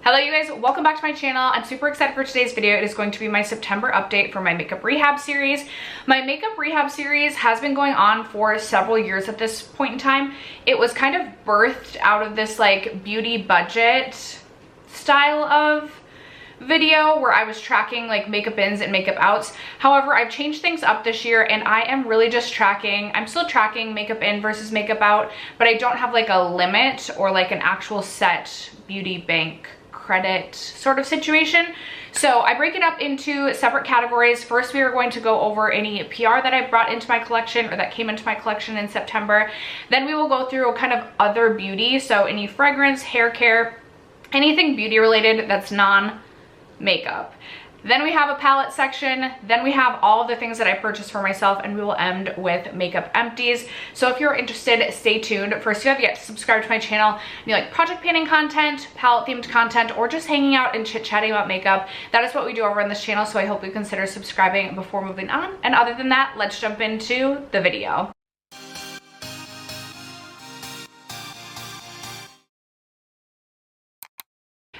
Hello you guys, welcome back to my channel. I'm super excited for today's video. It is going to be my September update for my makeup rehab series. My makeup rehab series has been going on for several years at this point in time. It was kind of birthed out of this like beauty budget style of video where I was tracking like makeup ins and makeup outs. However, I've changed things up this year and I am really just tracking, I'm still tracking makeup in versus makeup out, but I don't have like a limit or like an actual set beauty bank credit sort of situation. So I break it up into separate categories. First, we are going to go over any PR that I brought into my collection or that came into my collection in September. Then we will go through kind of other beauty. So any fragrance, hair care, anything beauty related that's non-makeup. Then we have a palette section. Then we have all of the things that I purchased for myself, and we will end with makeup empties. So if you're interested, stay tuned. First, if you have yet to subscribe to my channel and you like project painting content, palette themed content, or just hanging out and chit-chatting about makeup, that is what we do over on this channel. So I hope you consider subscribing before moving on. And other than that, let's jump into the video.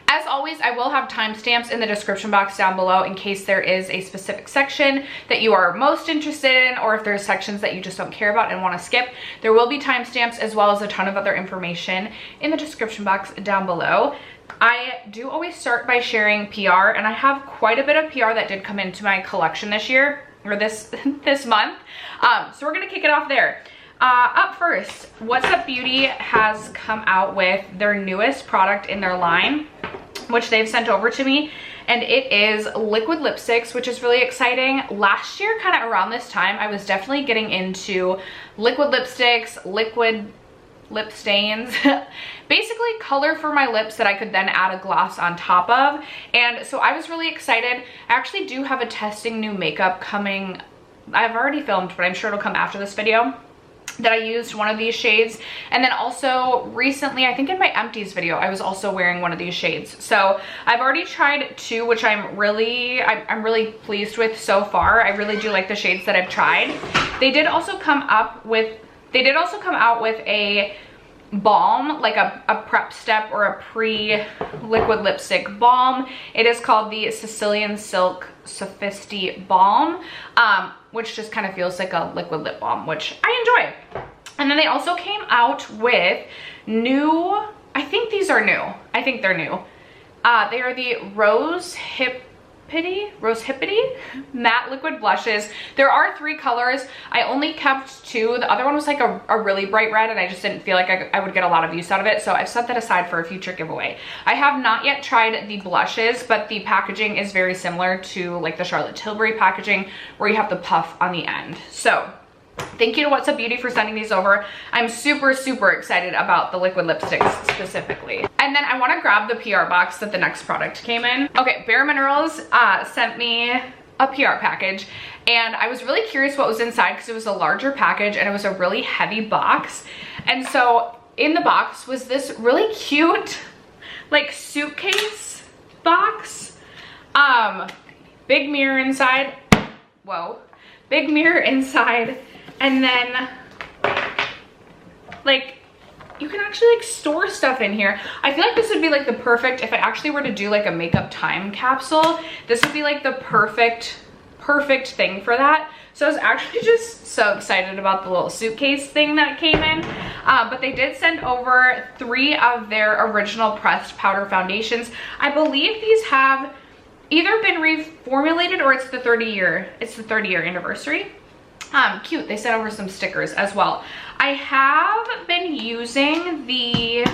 As always, I will have timestamps in the description box down below in case there is a specific section that you are most interested in, or if there's sections that you just don't care about and want to skip. There will be timestamps as well as a ton of other information in the description box down below. I do always start by sharing PR, and I have quite a bit of PR that did come into my collection this year, or this month. So we're gonna kick it off there. Up first, What's Up Beauty has come out with their newest product in their line, which they've sent over to me, and it is liquid lipsticks, which is really exciting. Last year, kind of around this time, I was definitely getting into liquid lipsticks, liquid lip stains, basically color for my lips that I could then add a gloss on top of. And so I was really excited. I actually do have a testing new makeup coming. I've already filmed, but I'm sure it'll come after this video, that I used one of these shades. And then also recently, I think in my Empties video, I was also wearing one of these shades. So I've already tried two, which I'm really pleased with so far. I really do like the shades that I've tried. They did also come out with a balm, like a prep step or a pre-liquid lipstick balm. It is called the Sicilian Silk Sophisti Balm, which just kind of feels like a liquid lip balm, which I enjoy. And then they also came out with new, I think these are new. I think they're new. They are the Rose Hippity matte liquid blushes. There are 3 colors. I only kept 2. The other one was like a really bright red, and I just didn't feel like I would get a lot of use out of it, so I've set that aside for a future giveaway. I have not yet tried the blushes, but the packaging is very similar to like the Charlotte Tilbury packaging, where you have the puff on the end. So thank you to What's Up Beauty for sending these over. I'm super excited about the liquid lipsticks specifically. And then I want to grab the PR box that the next product came in. Okay, Bare Minerals sent me a PR package, and I was really curious what was inside because it was a larger package and it was a really heavy box. And so in the box was this really cute like suitcase box. Big mirror inside. Whoa. Big mirror inside. And then like you can actually like store stuff in here. I feel like this would be like the perfect, if I actually were to do like a makeup time capsule, this would be like the perfect thing for that. So I was actually just so excited about the little suitcase thing that came in. But they did send over 3 of their original pressed powder foundations. I believe these have either been reformulated or it's the 30-year anniversary. Cute. They sent over some stickers as well. I have been using the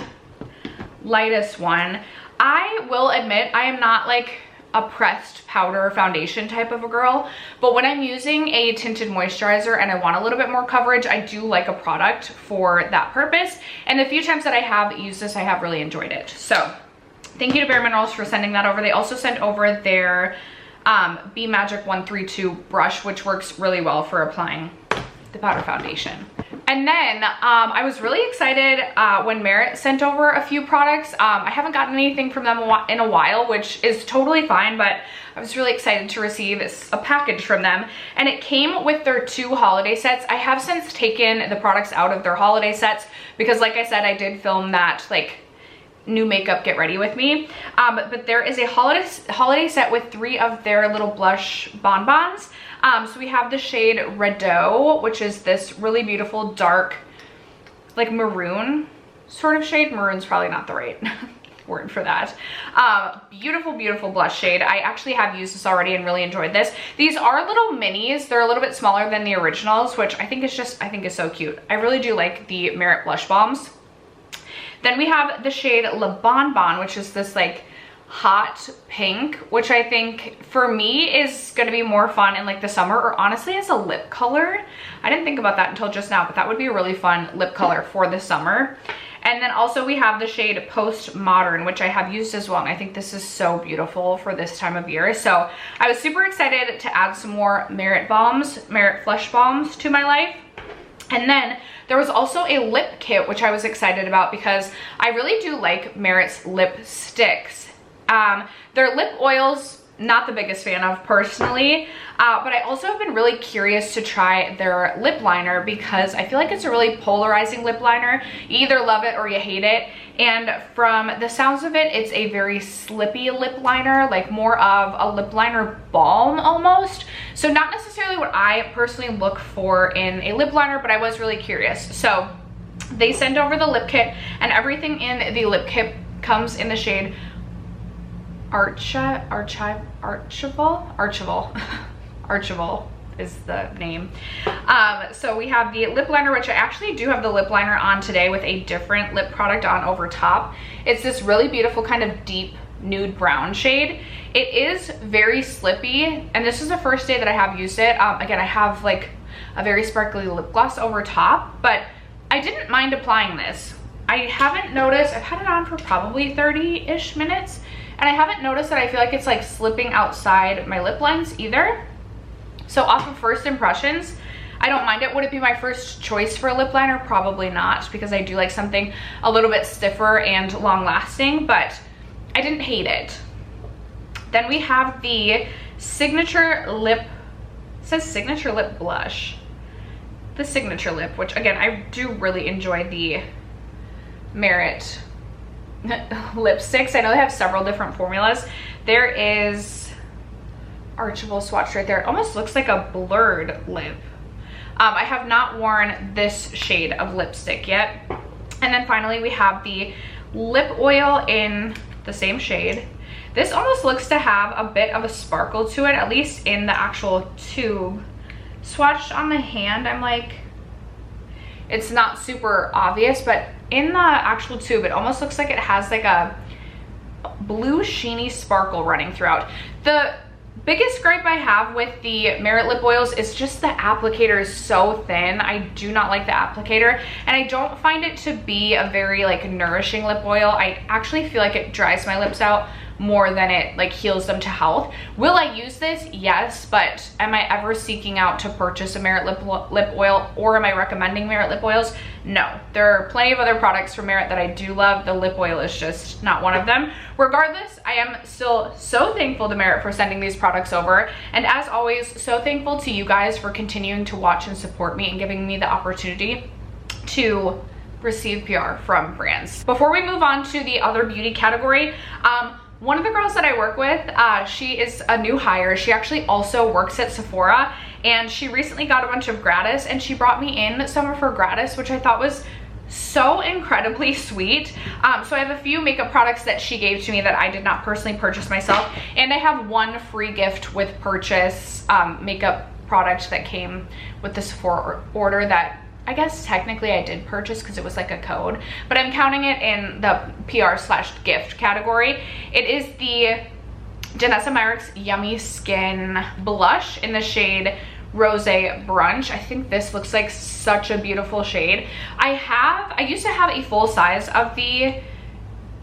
lightest one. I will admit I am not like a pressed powder foundation type of a girl, but when I'm using a tinted moisturizer and I want a little bit more coverage, I do like a product for that purpose. And the few times that I have used this, I have really enjoyed it. So thank you to Bare Minerals for sending that over. They also sent over their Be Magic 132 brush, which works really well for applying the powder foundation. And then I was really excited when Merit sent over a few products. I haven't gotten anything from them in a while, which is totally fine, but I was really excited to receive a package from them. And it came with their 2 holiday sets. I have since taken the products out of their holiday sets because, like I said, I did film that like new makeup get ready with me. But there is a holiday set with 3 of their little blush bonbons. So we have the shade Rideau, which is this really beautiful dark, like maroon sort of shade. Maroon's probably not the right word for that. Beautiful blush shade. I actually have used this already and really enjoyed this. These are little minis. They're a little bit smaller than the originals, which I think is so cute. I really do like the Merit blush bombs. Then we have the shade Le Bon Bon, which is this like hot pink, which I think for me is going to be more fun in like the summer, or honestly as a lip color. I didn't think about that until just now, but that would be a really fun lip color for the summer. And then also we have the shade Postmodern, which I have used as well. And I think this is so beautiful for this time of year. So I was super excited to add some more Merit Flush Bombs to my life. And then there was also a lip kit, which I was excited about because I really do like Merit's lipsticks. Their lip oils, not the biggest fan of personally, but I also have been really curious to try their lip liner because I feel like it's a really polarizing lip liner. You either love it or you hate it. And from the sounds of it, it's a very slippy lip liner, like more of a lip liner balm almost. So not necessarily what I personally look for in a lip liner, but I was really curious. So they send over the lip kit, and everything in the lip kit comes in the shade Archival is the name. So we have the lip liner, which I actually do have the lip liner on today with a different lip product on over top. It's this really beautiful kind of deep nude brown shade. It is very slippy, and this is the first day that I have used it. Again, I have like a very sparkly lip gloss over top, but I didn't mind applying this. I haven't noticed, I've had it on for probably 30-ish minutes, and I haven't noticed that I feel like it's like slipping outside my lip lines either. So off of first impressions, I don't mind it. Would it be my first choice for a lip liner? Probably not, because I do like something a little bit stiffer and long lasting, but I didn't hate it. Then we have the Signature Lip, it says Signature Lip Blush. The Signature Lip, which again, I do really enjoy the Merit lipsticks. I know they have several different formulas. There is Archival swatch right there. It almost looks like a blurred lip. I have not worn this shade of lipstick yet. And then finally we have the lip oil in the same shade. This almost looks to have a bit of a sparkle to it, at least in the actual tube. Swatched on the hand, I'm like, it's not super obvious, but in the actual tube, it almost looks like it has like a blue sheeny sparkle running throughout. The biggest gripe I have with the Merit lip oils is just the applicator is so thin. I do not like the applicator, and I don't find it to be a very like nourishing lip oil. I actually feel like it dries my lips out more than it like heals them to health. Will I use this? Yes, but am I ever seeking out to purchase a Merit lip oil, or am I recommending Merit lip oils? No. There are plenty of other products from Merit that I do love. The lip oil is just not one of them. Regardless, I am still so thankful to Merit for sending these products over, and as always, so thankful to you guys for continuing to watch and support me and giving me the opportunity to receive PR from brands. Before we move on to the other beauty category, one of the girls that I work with, she is a new hire. She actually also works at Sephora, and she recently got a bunch of gratis, and she brought me in some of her gratis, which I thought was so incredibly sweet. So I have a few makeup products that she gave to me that I did not personally purchase myself, and I have one free gift with purchase makeup product that came with the Sephora order that I guess technically I did purchase because it was like a code, but I'm counting it in the PR/gift category. It is the Danessa Myricks Yummy Skin Blush in the shade Rose Brunch. I think this looks like such a beautiful shade. I used to have a full size of the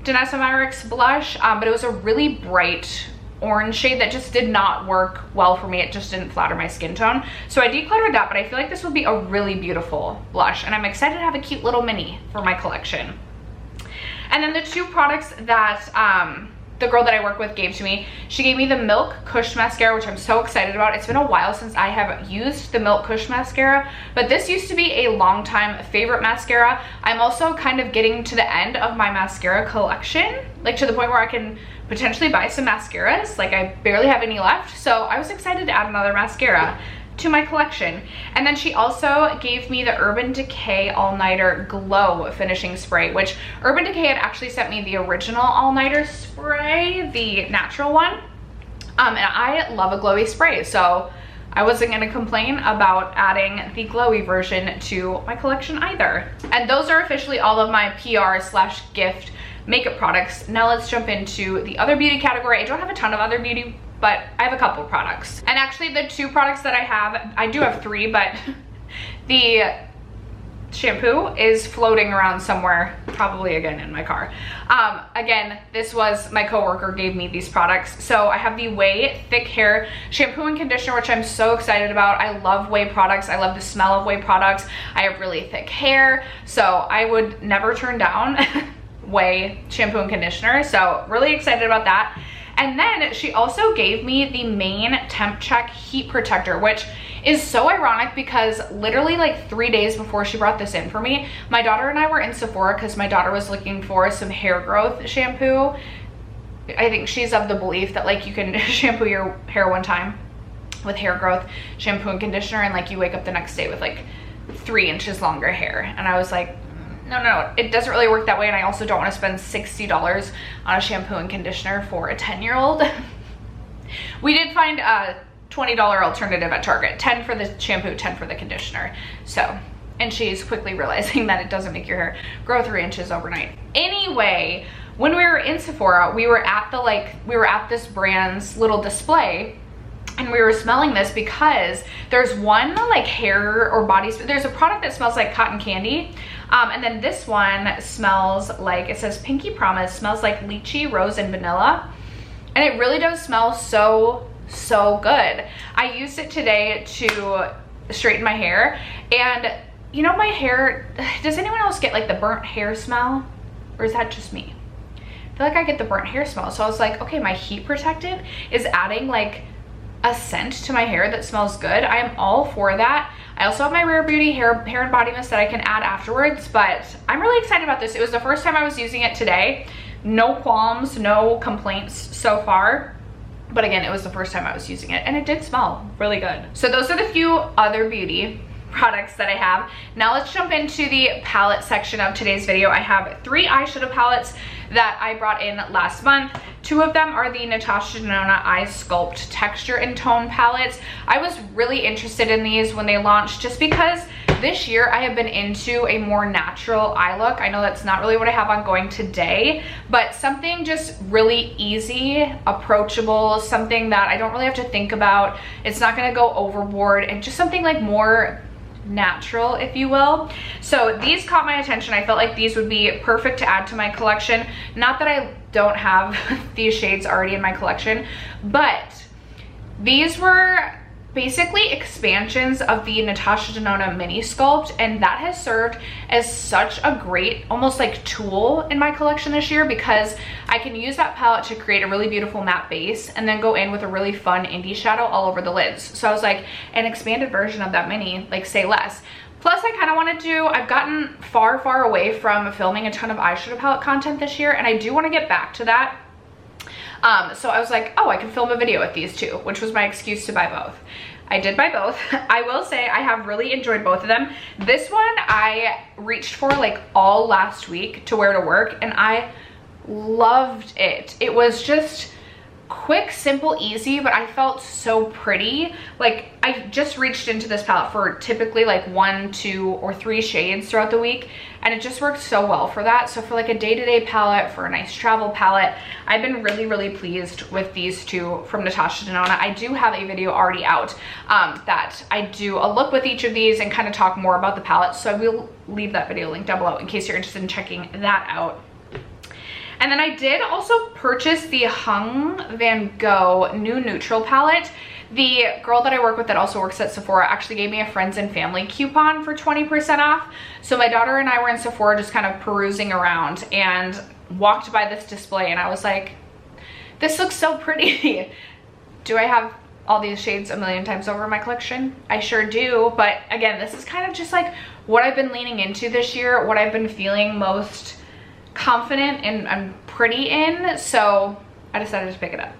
Danessa Myricks blush, but it was a really bright orange shade that just did not work well for me. It just didn't flatter my skin tone. So I decluttered that, but I feel like this would be a really beautiful blush, and I'm excited to have a cute little mini for my collection. And then the two products that the girl that I work with gave to me. She gave me the Milk Kush Mascara, which I'm so excited about. It's been a while since I have used the Milk Kush Mascara, but this used to be a long time favorite mascara. I'm also kind of getting to the end of my mascara collection, like to the point where I can potentially buy some mascaras. Like I barely have any left, so I was excited to add another mascara to my collection. And then she also gave me the Urban Decay All Nighter Glow Finishing Spray, which Urban Decay had actually sent me the original All Nighter spray, the natural one. And I love a glowy spray, so I wasn't gonna complain about adding the glowy version to my collection either. And those are officially all of my PR/gift makeup products. Now let's jump into the other beauty category. I don't have a ton of other beauty, but I have a couple products. And actually the 2 products that I have, I do have 3, but the shampoo is floating around somewhere, probably again in my car. Again, this was my coworker gave me these products. So I have the Way Thick Hair Shampoo and Conditioner, which I'm so excited about. I love Way products. I love the smell of Way products. I have really thick hair, so I would never turn down Way shampoo and conditioner. So really excited about that. And then she also gave me the Main Temp Check Heat Protector, which is so ironic because literally like 3 days before she brought this in for me, my daughter and I were in Sephora because my daughter was looking for some hair growth shampoo. I think she's of the belief that like you can shampoo your hair one time with hair growth shampoo and conditioner and like you wake up the next day with like 3 inches longer hair. And I was like, no, it doesn't really work that way, and I also don't want to spend $60 on a shampoo and conditioner for a 10-year-old. We did find a $20 alternative at Target, 10 for the shampoo, 10 for the conditioner. So, and she's quickly realizing that it doesn't make your hair grow 3 inches overnight. Anyway, when we were in Sephora, we were at this brand's little display, and we were smelling this because there's one like hair or body, there's a product that smells like cotton candy. And then this one smells like, it says Pinky Promise, smells like lychee, rose, and vanilla. And it really does smell so good. I used it today to straighten my hair. And you know, my hair, does anyone else get like the burnt hair smell? Or is that just me? I feel like I get the burnt hair smell. So I was like, okay, my heat protectant is adding like a scent to my hair that smells good. I am all for that. I also have my Rare Beauty hair and body mist that I can add afterwards, but I'm really excited about this. It was the first time I was using it today. No qualms, no complaints so far. But again, it was the first time I was using it and it did smell really good. So those are the few other beauty products that I have. Now let's jump into the palette section of today's video. I have 3 eyeshadow palettes that I brought in last month. 2 of them are the Natasha Denona Eye Sculpt Texture and Tone palettes. I was really interested in these when they launched just because this year I have been into a more natural eye look. I know that's not really what I have on going today, but something just really easy, approachable, something that I don't really have to think about. It's not gonna go overboard, and just something like more natural, if you will. So these caught my attention. I felt like these would be perfect to add to my collection. Not that I don't have these shades already in my collection, but these were basically expansions of the Natasha Denona Mini Sculpt, and that has served as such a great almost like tool in my collection this year because I can use that palette to create a really beautiful matte base and then go in with a really fun indie shadow all over the lids. So I was like, an expanded version of that mini, like say less. Plus I kind of wanted to, I've gotten far away from filming a ton of eyeshadow palette content this year, and I do want to get back to that. So I was like, oh, I can film a video with these 2, which was my excuse to buy both. I did buy both. I will say I have really enjoyed both of them. This one I reached for like all last week to wear to work, and I loved it. It was just quick, simple, easy, but I felt so pretty. Like I just reached into this palette for typically like 1, 2, or 3 shades throughout the week, and it just worked so well for that. So for like a day-to-day palette, for a nice travel palette, I've been really pleased with these 2 from Natasha Denona. I do have a video already out that I do a look with each of these and kind of talk more about the palette, so I will leave that video linked down below in case you're interested in checking that out. And then I did also purchase the Hung Van Gogh New Neutral palette. The girl that I work with that also works at Sephora actually gave me a friends and family coupon for 20% off. So my daughter and I were in Sephora just kind of perusing around and walked by this display, and I was like, This looks so pretty. Do I have all these shades a million times over in my collection? I sure do, but again, this is kind of just like what I've been leaning into this year, what I've been feeling most confident and pretty in, so I decided to pick it up.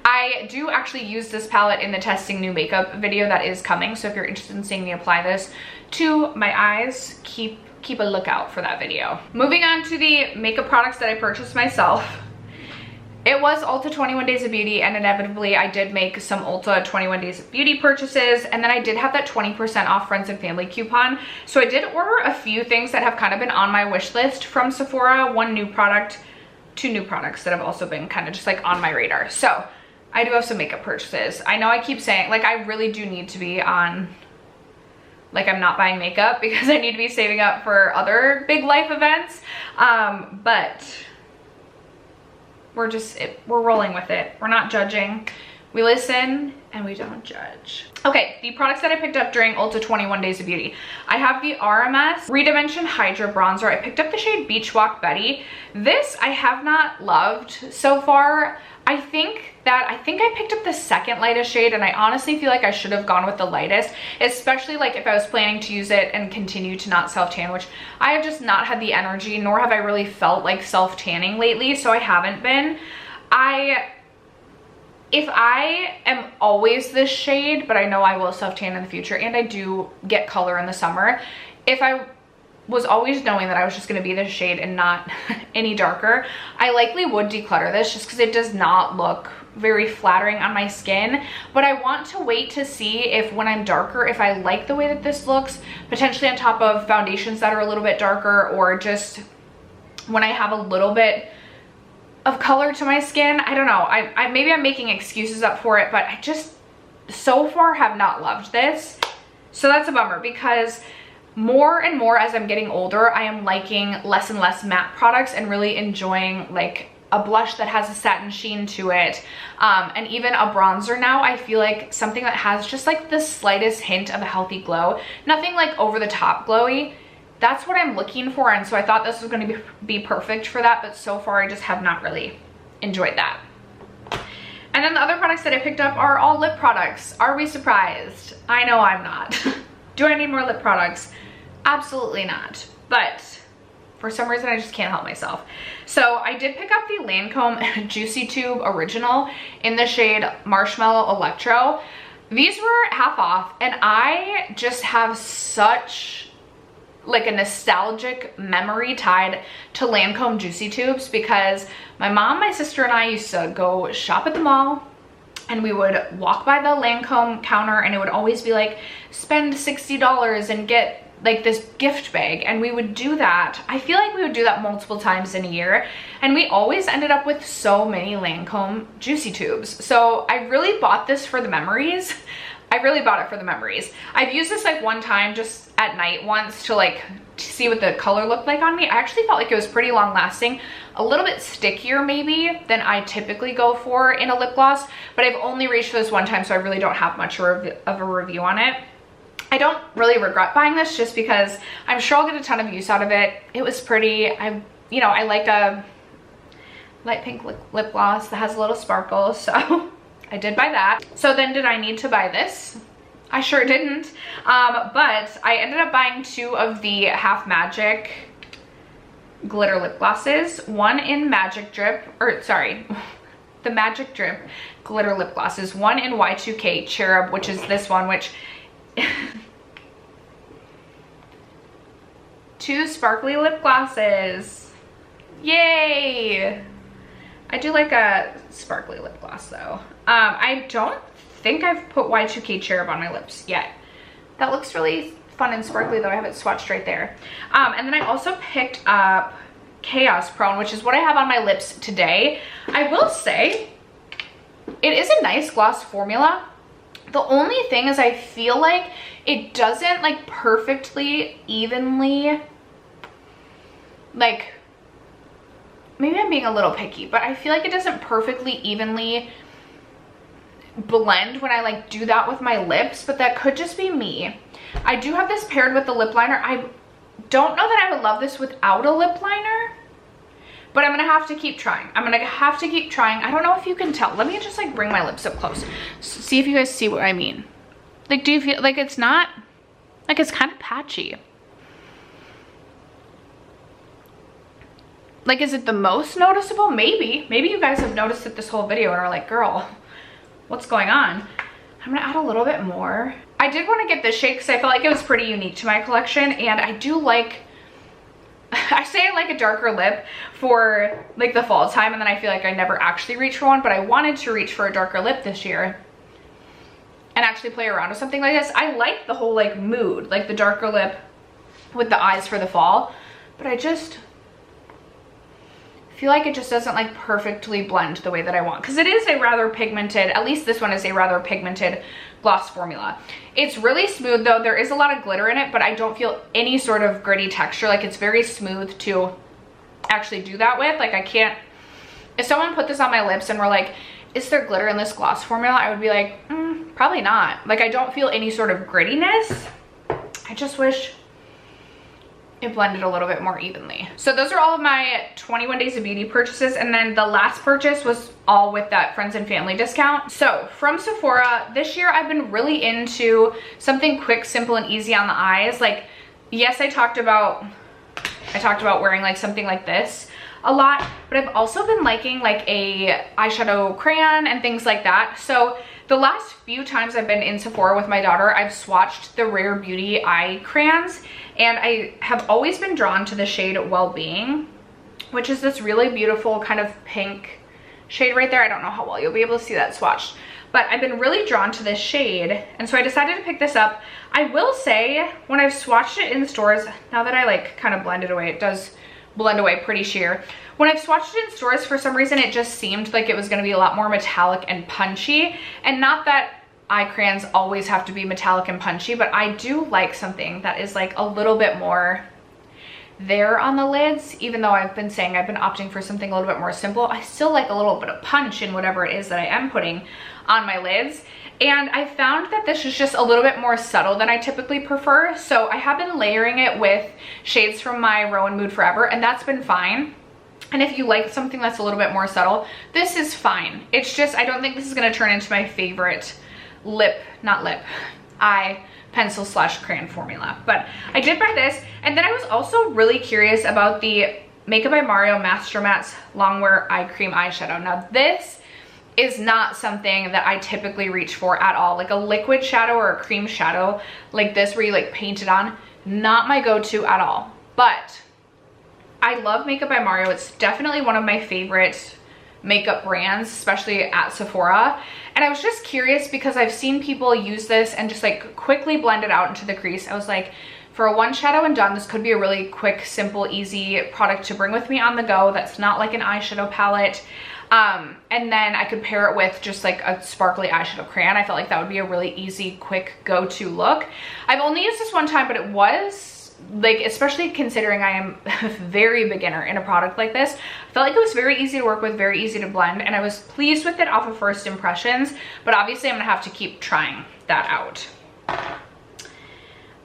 I do actually use this palette in the testing new makeup video that is coming, so if you're interested in seeing me apply this to my eyes, keep a lookout for that video. Moving on to the makeup products that I purchased myself. It was Ulta 21 Days of Beauty, and inevitably I did make some Ulta 21 Days of Beauty purchases, and then I did have that 20% off friends and family coupon. So I did order a few things that have kind of been on my wish list from Sephora, one new product, two new products that have also been kind of just like on my radar. So I do have some makeup purchases. I know I keep saying, like, I really do need to be on, like, I'm not buying makeup because I need to be saving up for other big life events, but we're rolling with it. We're not judging. We listen and we don't judge. Okay, the products that I picked up during Ulta 21 Days of Beauty. I have the RMS Redimension Hydra Bronzer. I picked up the shade Beach Walk Betty. This I have not loved so far. I think I picked up the second lightest shade, and I honestly feel like I should have gone with the lightest, especially like if I was planning to use it and continue to not self-tan, which I have just not had the energy, nor have I really felt like self-tanning lately, so I haven't been. If I am always this shade, but I know I will self-tan in the future, and I do get color in the summer, if I was always knowing that I was just going to be this shade and not any darker, I likely would declutter this just because it does not look very flattering on my skin. But I want to wait to see if when I'm darker, if I like the way that this looks, potentially on top of foundations that are a little bit darker, or just when I have a little bit of color to my skin. I don't know. Maybe I'm making excuses up for it, but I just so far have not loved this. So that's a bummer, because more and more as I'm getting older, I am liking less and less matte products and really enjoying like a blush that has a satin sheen to it, and even a bronzer now. I feel like something that has just like the slightest hint of a healthy glow, nothing like over the top glowy. That's what I'm looking for, and so I thought this was going to be perfect for that, but so far I just have not really enjoyed that. And then the other products that I picked up are all lip products. Are we surprised? I know I'm not. Do I need more lip products? Absolutely not. But for some reason I just can't help myself. So I did pick up the Lancome Juicy Tube Original in the shade Marshmallow Electro. These were half off, and I just have such like a nostalgic memory tied to Lancome Juicy Tubes, because my mom, my sister, and I used to go shop at the mall, and we would walk by the Lancome counter, and it would always be like, spend $60 and get like this gift bag, and we would do that. I feel like we would do that multiple times in a year, and we always ended up with so many Lancome Juicy Tubes. So I really bought this for the memories. I really bought it for the memories. I've used this like one time just at night once to like see what the color looked like on me. I actually felt like it was pretty long lasting, a little bit stickier maybe than I typically go for in a lip gloss, but I've only reached for this one time, so I really don't have much of a review on it. I don't really regret buying this just because I'm sure I'll get a ton of use out of it. It was pretty. I like a light pink lip gloss that has a little sparkle, so I did buy that. So then did I need to buy this? I sure didn't. But I ended up buying two of the Half Magic glitter lip glosses. One in Magic Drip, or sorry, the Magic Drip glitter lip glosses. One in Y2K Cherub, which is this one, which two sparkly lip glosses. Yay! I do like a sparkly lip gloss though. I don't think I've put Y2K Cherub on my lips yet. That looks really fun and sparkly though. I have it swatched right there. And then I also picked up Chaos Prone, which is what I have on my lips today. I will say it is a nice gloss formula. The only thing is I feel like it doesn't like perfectly evenly, like, maybe I'm being a little picky, but I feel like it doesn't perfectly evenly blend when I like do that with my lips, but that could just be me. I do have this paired with the lip liner. I don't know that I would love this without a lip liner, but I'm gonna have to keep trying. I'm gonna have to keep trying. I don't know if you can tell. Let me just like bring my lips up close. See if you guys see what I mean. Like, do you feel like it's not, like it's kind of patchy? Like, is it the most noticeable? Maybe. Maybe you guys have noticed it this whole video and are like, girl, what's going on? I'm gonna add a little bit more. I did want to get this shade because I felt like it was pretty unique to my collection, and I do like, I say I like a darker lip for like the fall time, and then I feel like I never actually reach for one, but I wanted to reach for a darker lip this year and actually play around with something like this. I like the whole like mood, like the darker lip with the eyes for the fall, but I just feel like it just doesn't like perfectly blend the way that I want, because it is a rather pigmented, at least this one is a rather pigmented gloss formula. It's really smooth though. There is a lot of glitter in it, but I don't feel any sort of gritty texture. Like, it's very smooth to actually do that with. Like, I can't, if someone put this on my lips and were like, is there glitter in this gloss formula? I would be like, probably not. Like, I don't feel any sort of grittiness. I just wish it blended a little bit more evenly. So those are all of my 21 days of beauty purchases, and then the last purchase was all with that friends and family discount. So from Sephora this year, I've been really into something quick, simple, and easy on the eyes. Like, yes, I talked about wearing like something like this a lot, but I've also been liking like a eyeshadow crayon and things like that. So the last few times I've been in Sephora with my daughter, I've swatched the Rare Beauty eye crayons, and I have always been drawn to the shade Well-Being, which is this really beautiful kind of pink shade right there. I don't know how well you'll be able to see that swatched, but I've been really drawn to this shade, and so I decided to pick this up. I will say, when I've swatched it in stores, now that I like kind of blend it away, it does blend away pretty sheer. When I've swatched it in stores, for some reason it just seemed like it was going to be a lot more metallic and punchy, and not that eye crayons always have to be metallic and punchy, but I do like something that is like a little bit more there on the lids. Even though I've been saying I've been opting for something a little bit more simple, I still like a little bit of punch in whatever it is that I am putting on my lids. And I found that this is just a little bit more subtle than I typically prefer. So I have been layering it with shades from my Rowan Mood Forever, and that's been fine. And if you like something that's a little bit more subtle, this is fine. It's just, I don't think this is gonna turn into my favorite eye pencil / crayon formula. But I did buy this, and then I was also really curious about the Makeup by Mario Master Matte's Longwear Eye Cream Eyeshadow. Now this is not something that I typically reach for at all. Like a liquid shadow or a cream shadow like this where you like paint it on, not my go-to at all. But I love Makeup by Mario. It's definitely one of my favorite makeup brands, especially at Sephora. And I was just curious because I've seen people use this and just like quickly blend it out into the crease. I was like, for a one shadow and done, this could be a really quick, simple, easy product to bring with me on the go. That's not like an eyeshadow palette. And then I could pair it with just like a sparkly eyeshadow crayon. I felt like that would be a really easy, quick go-to look. I've only used this one time, but it was like, especially considering I am a very beginner in a product like this, I felt like it was very easy to work with, very easy to blend, and I was pleased with it off of first impressions, but obviously I'm gonna have to keep trying that out.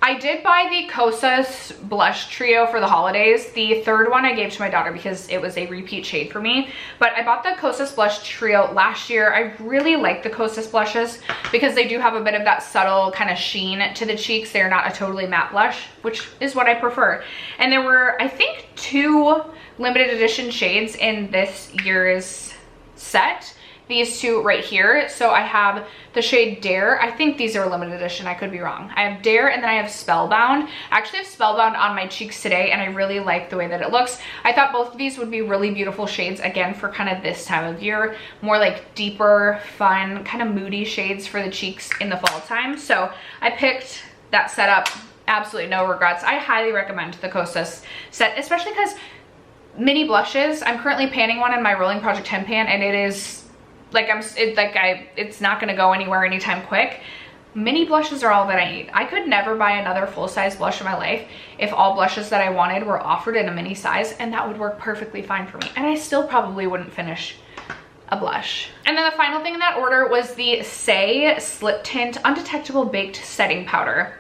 I did buy the Kosas blush trio for the holidays. The third one I gave to my daughter because it was a repeat shade for me. But I bought the Kosas blush trio last year. I really like the Kosas blushes because they do have a bit of that subtle kind of sheen to the cheeks. They're not a totally matte blush, which is what I prefer. And there were, I think, 2 limited edition shades in this year's set. These 2 right here. So I have the shade Dare. I think these are limited edition. I could be wrong. I have Dare, and then I have Spellbound. I actually have Spellbound on my cheeks today, and I really like the way that it looks. I thought both of these would be really beautiful shades, again, for kind of this time of year. More like deeper, fun, kind of moody shades for the cheeks in the fall time. So I picked that setup. Absolutely no regrets. I highly recommend the Kosas set, especially because mini blushes. I'm currently panning one in my Rolling Project 10 pan, and it is like it's not gonna go anywhere anytime quick. Mini blushes are all that I need. I could never buy another full-size blush in my life if all blushes that I wanted were offered in a mini size, and that would work perfectly fine for me. And I still probably wouldn't finish a blush. And then the final thing in that order was the Say Slip Tint Undetectable Baked Setting Powder.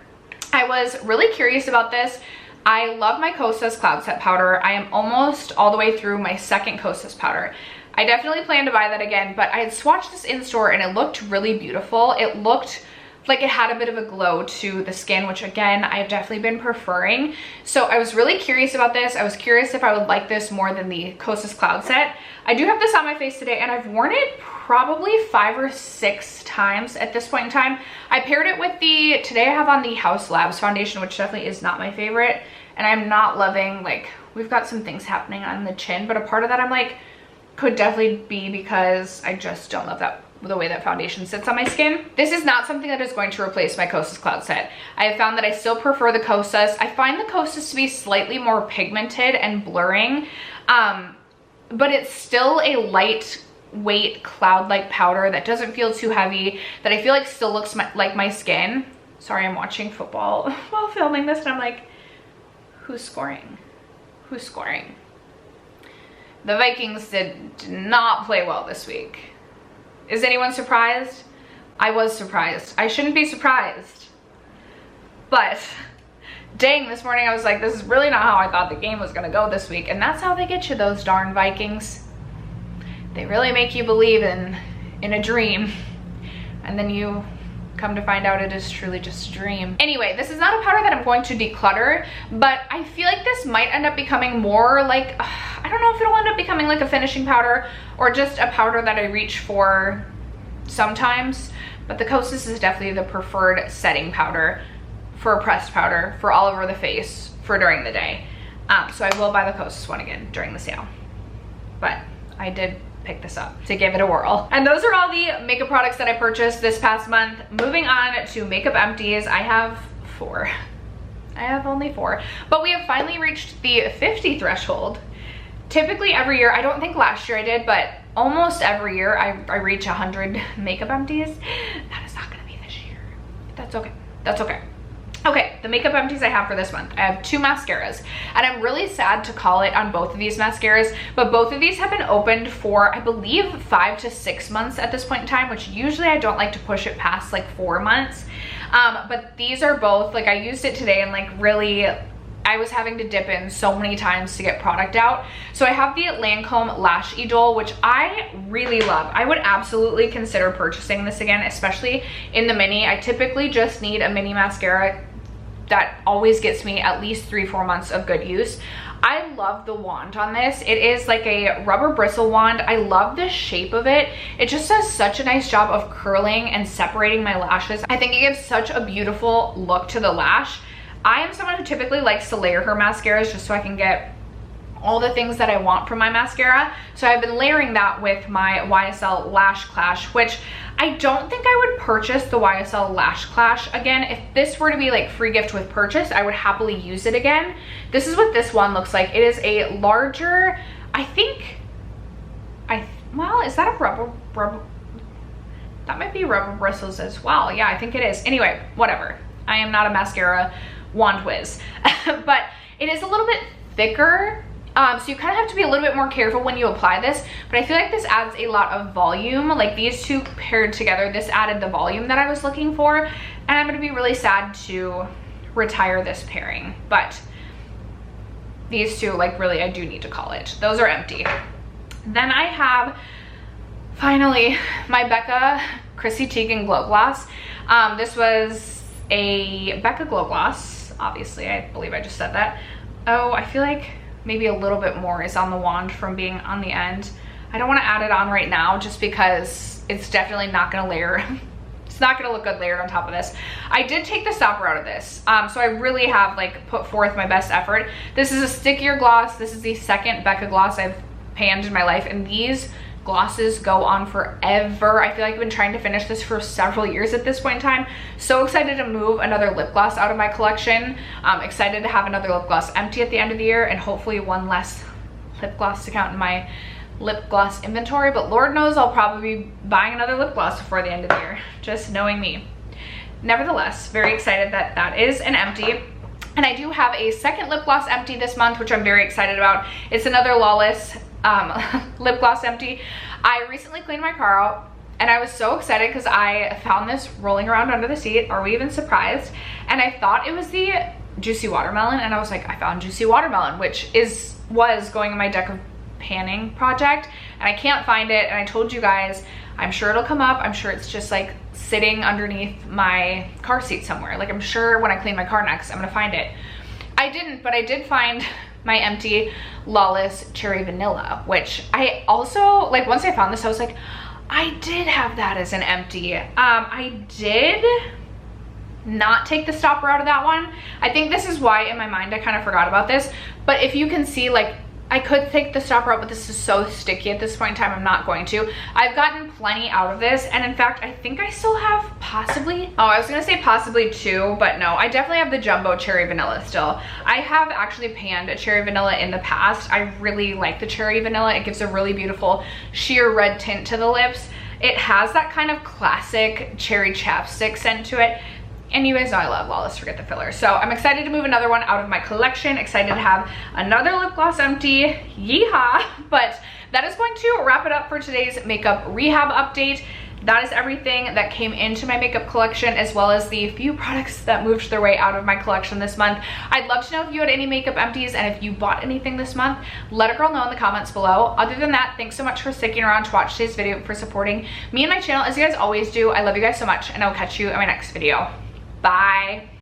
I was really curious about this. I love my Kosas Cloud Set powder. I am almost all the way through my second Kosas powder. I definitely plan to buy that again, but I had swatched this in store and it looked really beautiful. It looked like it had a bit of a glow to the skin, which again, I've definitely been preferring. So I was really curious about this. I was curious if I would like this more than the Kosas Cloud Set. I do have this on my face today and I've worn it probably 5 or 6 times at this point in time. I paired it with today I have on the House Labs foundation, which definitely is not my favorite. And I'm not loving, like, we've got some things happening on the chin, but a part of that I'm like, could definitely be because I just don't love the way that foundation sits on my skin. This is not something that is going to replace my Kosas Cloud Set. I have found that I still prefer the Kosas. I find the Kosas to be slightly more pigmented and blurring, but it's still a lightweight cloud-like powder that doesn't feel too heavy, that I feel like still looks like my skin. Sorry, I'm watching football while filming this and I'm like, who's scoring? Who's scoring? The Vikings did not play well this week. Is anyone surprised? I was surprised. I shouldn't be surprised. But dang, this morning I was like, this is really not how I thought the game was gonna go this week. And that's how they get you, those darn Vikings. They really make you believe in a dream. And then you come to find out it is truly just a dream. Anyway, this is not a powder that I'm going to declutter, but I feel like this might end up becoming more like, I don't know if it'll end up becoming like a finishing powder or just a powder that I reach for sometimes, but the Kosas is definitely the preferred setting powder for a pressed powder for all over the face for during the day. So I will buy the Kosas one again during the sale, but I did pick this up to give it a whirl. And those are all the makeup products that I purchased this past month. Moving on to makeup empties, I have 4. I have only 4, but we have finally reached the 50 threshold. Typically every year, I don't think last year I did, but almost every year I reach 100 makeup empties. That is not gonna be this year. That's okay, that's okay. Okay, the makeup empties I have for this month. I have 2 mascaras, and I'm really sad to call it on both of these mascaras, but both of these have been opened for, I believe, 5 to 6 months at this point in time, which usually I don't like to push it past like 4 months. But these are both, like, I used it today and like really, I was having to dip in so many times to get product out. So I have the Lancome Lash Idole, which I really love. I would absolutely consider purchasing this again, especially in the mini. I typically just need a mini mascara that always gets me at least 3-4 months of good use. I love the wand on this. It is like a rubber bristle wand. I love the shape of it. It just does such a nice job of curling and separating my lashes. I think it gives such a beautiful look to the lash. I am someone who typically likes to layer her mascaras just so I can get all the things that I want from my mascara. So I've been layering that with my YSL Lash Clash, which I don't think I would purchase the YSL Lash Clash again. If this were to be like free gift with purchase, I would happily use it again. This is what this one looks like. It is a larger, I think, well, is that a rubber? That might be rubber bristles as well. Yeah, I think it is. Anyway, whatever. I am not a mascara wand whiz, but it is a little bit thicker. So you kind of have to be a little bit more careful when you apply this, but I feel like this adds a lot of volume. Like these two paired together, this added the volume that I was looking for, and I'm going to be really sad to retire this pairing, but these two, like, really, I do need to call it. Those are empty. Then I have, finally, my Becca Chrissy Teigen Glow Gloss. This was a Becca Glow Gloss, obviously. I believe I just said that. Oh, I feel like maybe a little bit more is on the wand from being on the end. I don't want to add it on right now just because it's definitely not going to layer. It's not going to look good layered on top of this. I did take the stopper out of this, so I really have like put forth my best effort. This is a stickier gloss. This is the second Becca gloss I've panned in my life, and these glosses go on forever. I feel like I've been trying to finish this for several years at this point in time. So excited to move another lip gloss out of my collection. Excited to have another lip gloss empty at the end of the year, and hopefully one less lip gloss to count in my lip gloss inventory, but Lord knows I'll probably be buying another lip gloss before the end of the year, just knowing me. Nevertheless, very excited that that is an empty. And I do have a second lip gloss empty this month, which I'm very excited about. It's another Lawless lip gloss empty. I recently cleaned my car out, and I was so excited because I found this rolling around under the seat. Are we even surprised? And I thought it was the Juicy Watermelon, and I was like, I found Juicy Watermelon, which was going in my deck of panning project, and I can't find it. And I told you guys, I'm sure it'll come up. I'm sure it's just like sitting underneath my car seat somewhere. Like, I'm sure when I clean my car next, I'm gonna find it. I didn't, but I did find my empty Lawless Cherry Vanilla, which I also, like, once I found this, I was like, I did have that as an empty. I did not take the stopper out of that one. I think this is why in my mind I kind of forgot about this, but if you can see, like, I could take the stopper out, but this is so sticky at this point in time, I'm not going to. I've gotten plenty out of this, and in fact, I think I still have possibly, oh, I was gonna say possibly 2, but no, I definitely have the Jumbo Cherry Vanilla still. I have actually panned a Cherry Vanilla in the past. I really like the Cherry Vanilla. It gives a really beautiful sheer red tint to the lips. It has that kind of classic cherry chapstick scent to it. And you guys know I love Lawless Forget the Filler. So I'm excited to move another one out of my collection. Excited to have another lip gloss empty. Yeehaw! But that is going to wrap it up for today's makeup rehab update. That is everything that came into my makeup collection, as well as the few products that moved their way out of my collection this month. I'd love to know if you had any makeup empties and if you bought anything this month. Let a girl know in the comments below. Other than that, thanks so much for sticking around to watch today's video, for supporting me and my channel as you guys always do. I love you guys so much, and I'll catch you in my next video. Bye.